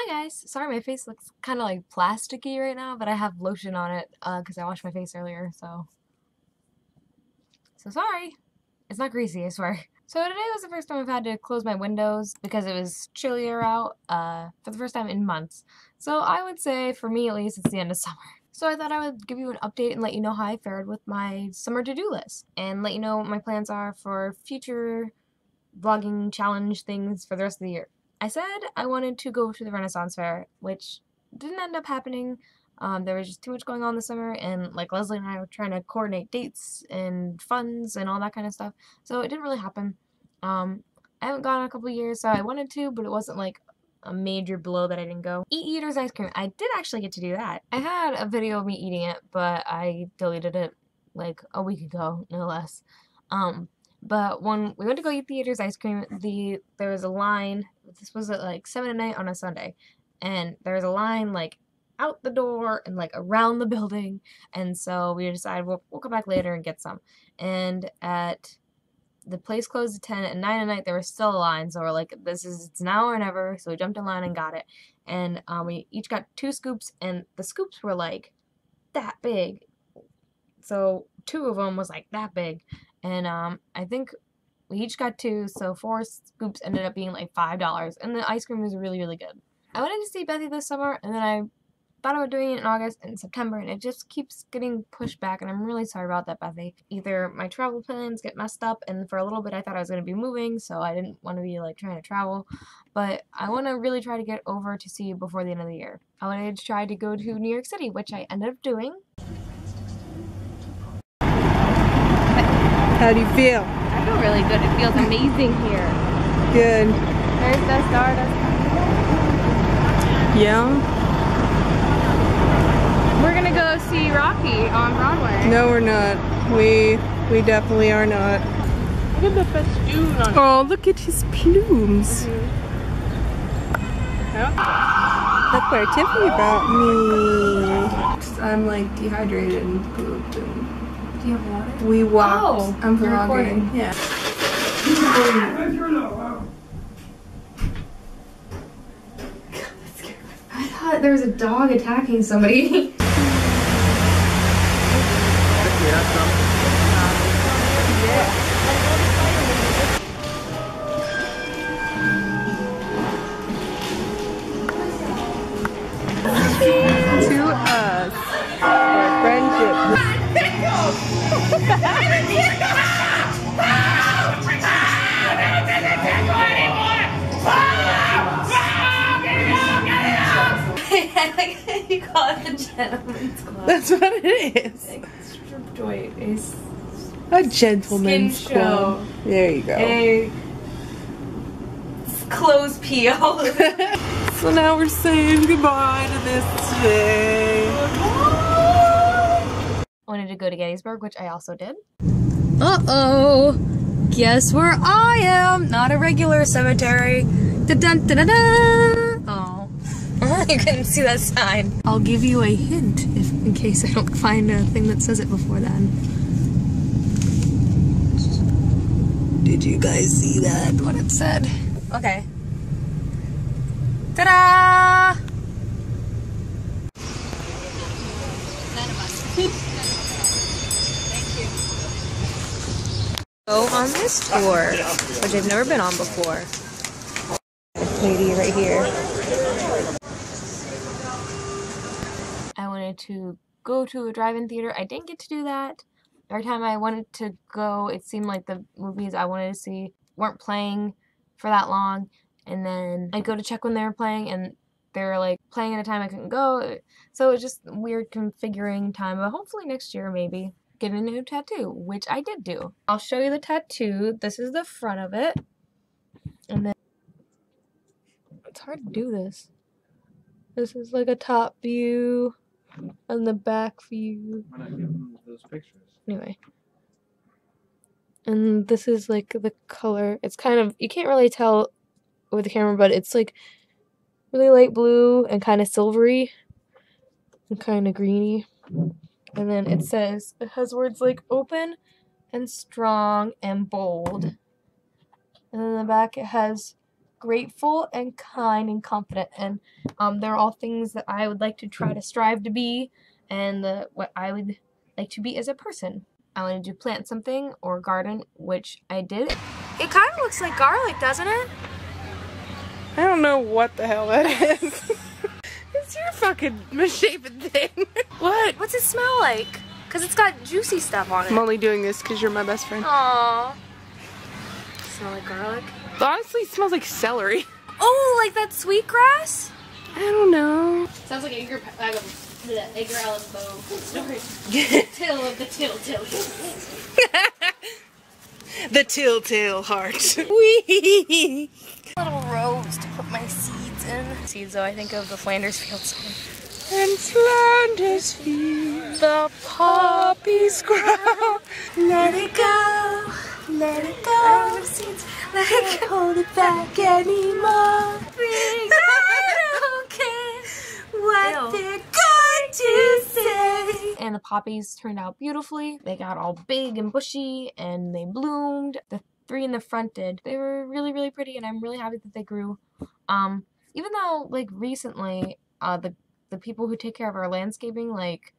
Hi guys! Sorry my face looks kind of like plasticky right now, but I have lotion on it because I washed my face earlier, so sorry. It's not greasy, I swear. So today was the first time I've had to close my windows because it was chillier out for the first time in months. So I would say, for me at least, it's the end of summer. So I thought I would give you an update and let you know how I fared with my summer to-do list and let you know what my plans are for future vlogging challenge things for the rest of the year. I said I wanted to go to the Renaissance Fair, which didn't end up happening. There was just too much going on this summer, and like Leslie and I were trying to coordinate dates and funds and all that kind of stuff, so it didn't really happen. I haven't gone in a couple years, so I wanted to, but it wasn't like a major blow that I didn't go. Eat Eater's ice cream. I did actually get to do that. I had a video of me eating it, but I deleted it like a week ago, no less. But when we went to go eat the Eater's ice cream, there was a line. This was at like 7 at night on a Sunday, and there was a line like out the door and like around the building, and so we decided we'll come back later and get some. And the place closed at 10. At 9 at night there was still a line, so we're like, it's now or never. So we jumped in line and got it, and we each got 2 scoops, and the scoops were like that big. So 2 of them was like that big. And I think we each got 2, so 4 scoops ended up being like $5, and the ice cream was really, really good. I wanted to see Bethy this summer, and then I thought about doing it in August and September, and it just keeps getting pushed back, and I'm really sorry about that, Bethy. Either my travel plans get messed up, and for a little bit I thought I was going to be moving, so I didn't want to be like trying to travel, but I want to really try to get over to see you before the end of the year. I wanted to try to go to New York City, which I ended up doing. How do you feel? I feel really good. It feels amazing here. Good. There's the Stardust. Yeah? We're gonna go see Rocky on Broadway. No, we're not. We definitely are not. Look at the festoon on it. Oh, look at his plumes. Look where Tiffy brought me. I'm like dehydrated and pooped. And do you have water? we walked. Oh, I'm you're vlogging. recording. Yeah. I thought there was a dog attacking somebody. To us. Our friendship. I like how you call it the gentleman's club. That's what it is. Like, strip joint is A gentleman's skin show. club. There you go. A clothes peel. So now we're saying goodbye to this day. I wanted to go to Gettysburg, which I also did. Uh-oh! Guess where I am? Not a regular cemetery. Da-dun-da-da-da! Oh. You couldn't see that sign. I'll give you a hint in case I don't find a thing that says it before then. Did you guys see that? What it said? Okay. Ta-da! Thank you. Go on this tour, which I've never been on before. This lady right here. I wanted to go to a drive-in theater. I didn't get to do that. Every time I wanted to go, it seemed like the movies I wanted to see weren't playing for that long. And then I'd go to check when they were playing, and they were like playing at a time I couldn't go. So it was just weird configuring time, but hopefully next year maybe get a new tattoo, which I did do. I'll show you the tattoo. This is the front of it. And then it's hard to do this. This is like a top view and the back view. Why not give them those pictures? Anyway. And this is like the color. It's kind of, you can't really tell with the camera, but it's like really light blue and kind of silvery and kind of greeny. And then it has words like open and strong and bold. And then in the back it has grateful and kind and confident, and they're all things that I would like to try to strive to be, and what I would like to be as a person. I wanted to plant something or garden, which I did. It kind of looks like garlic, doesn't it? I don't know what the hell that is. It's your fucking misshapen thing. What? What's it smell like? Because it's got juicy stuff on it. I'm only doing this because you're my best friend. Aww. Smell like garlic? It honestly smells like celery. Oh, like that sweetgrass? I don't know. Sounds like Edgar Allan Poe story. Till of the Tiltillies. The telltale heart. Wee. Little rows to put my seeds in. Seeds, though, I think of the Flanders Field song. And Flanders Field, the poppies grow. Let it go, let it go. I don't have seeds. Let it go. Hold it back anymore. I don't care What they're going to say. And the poppies turned out beautifully. They got all big and bushy, and they bloomed. The 3 in the front did. They were really, really pretty, and I'm really happy that they grew. Even though, like, recently, the people who take care of our landscaping, like,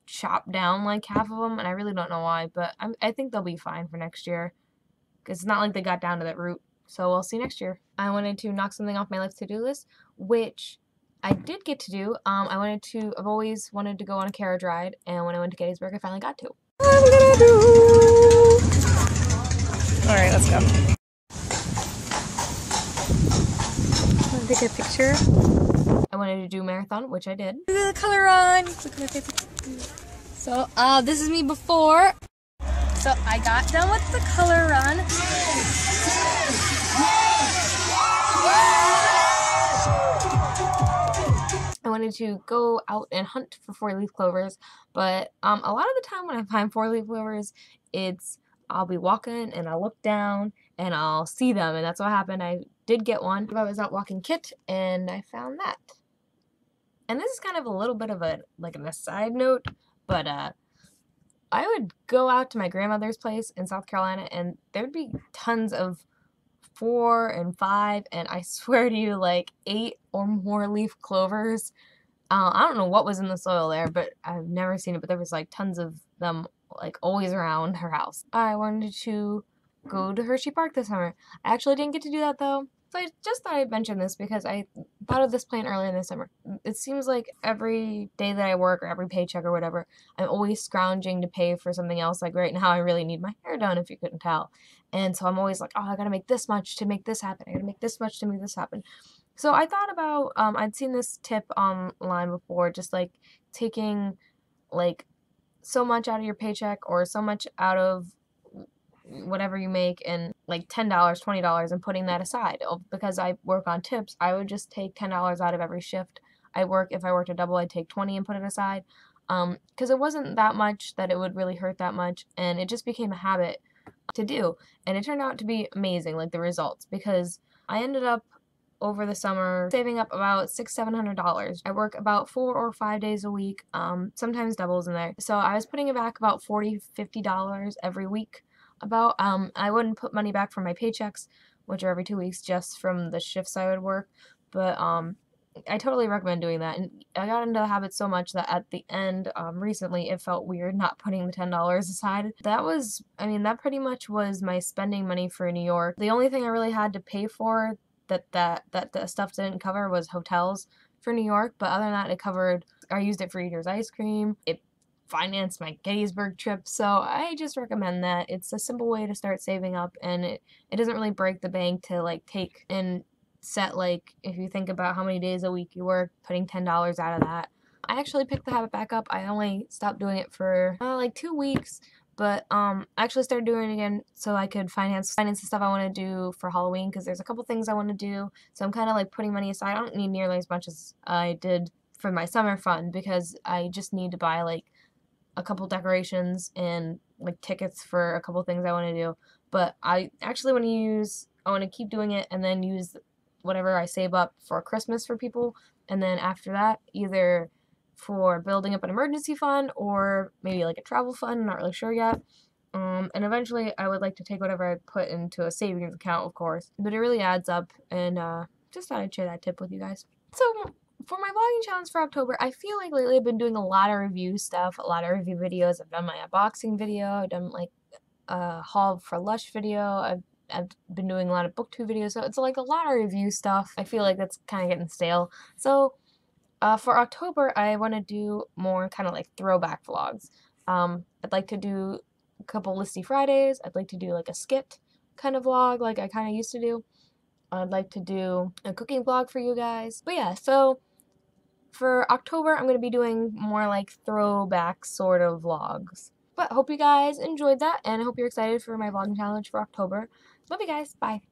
chopped down, like, half of them, and I really don't know why, but I think they'll be fine for next year. Because it's not like they got down to that root, so we'll see next year. I wanted to knock something off my life to-do list, which I did get to do. I've always wanted to go on a carriage ride, and when I went to Gettysburg, I finally got to. I'm gonna do. Alright, let's go. Want to take a picture? I wanted to do a marathon, which I did. Look at the color run. So, this is me before. So, I got done with the color run. I wanted to go out and hunt for 4-leaf clovers, but a lot of the time when I find 4-leaf clovers, I'll be walking and I'll look down and I'll see them, and that's what happened. I did get one. I was out walking Kit and I found that. And this is kind of a little bit of an aside note, but I would go out to my grandmother's place in South Carolina and there'd be tons of 4 and 5, and I swear to you, like 8 or more leaf clovers. I don't know what was in the soil there, but I've never seen it, but there was like tons of them, like always around her house. I wanted to go to Hershey Park this summer. I actually didn't get to do that though. So I just thought I'd mention this because I thought of this plan earlier in the summer. It seems like every day that I work or every paycheck or whatever, I'm always scrounging to pay for something else. Like right now I really need my hair done, if you couldn't tell. And so I'm always like, oh, I gotta make this much to make this happen. I gotta make this much to make this happen. So I thought about, I'd seen this tip online before, just like taking like so much out of your paycheck or so much out of whatever you make and like $10, $20 and putting that aside. Because I work on tips, I would just take $10 out of every shift I work. If I worked a double, I'd take 20 and put it aside. Because it wasn't that much that it would really hurt that much, and it just became a habit to do. And it turned out to be amazing, like the results, because I ended up over the summer saving up about $600-700. I work about 4 or 5 days a week, sometimes doubles in there. So I was putting it back about $40-50 every week. I wouldn't put money back from my paychecks, which are every 2 weeks, just from the shifts I would work. But I totally recommend doing that. And I got into the habit so much that at the end, recently, it felt weird not putting the $10 aside. That pretty much was my spending money for New York. The only thing I really had to pay for that the stuff didn't cover was hotels for New York. But other than that, I used it for Eater's ice cream. It financed my Gettysburg trip. So I just recommend that. It's a simple way to start saving up, and it doesn't really break the bank to like take and set, like, if you think about how many days a week you work, putting $10 out of that. I actually picked the habit back up. I only stopped doing it for like 2 weeks, but I actually started doing it again so I could finance the stuff I want to do for Halloween, because there's a couple things I want to do. So I'm kind of like putting money aside. I don't need nearly as much as I did for my summer fun, because I just need to buy like a couple decorations and like tickets for a couple things I want to do. But I actually want to keep doing it and then use whatever I save up for Christmas for people, and then after that, either for building up an emergency fund or maybe like a travel fund, I'm not really sure yet. And eventually I would like to take whatever I put into a savings account, of course. But it really adds up, and just thought I'd share that tip with you guys. So for my vlogging challenge for October, I feel like lately I've been doing a lot of review stuff, a lot of review videos. I've done my unboxing video, I've done like a haul for Lush video, I've been doing a lot of booktube videos, so it's like a lot of review stuff. I feel like that's kind of getting stale. So for October, I want to do more kind of like throwback vlogs. I'd like to do a couple Listy Fridays. I'd like to do like a skit kind of vlog like I kind of used to do. I'd like to do a cooking vlog for you guys. But yeah, so for October, I'm going to be doing more like throwback sort of vlogs. But hope you guys enjoyed that, and I hope you're excited for my vlogging challenge for October. Love you guys. Bye.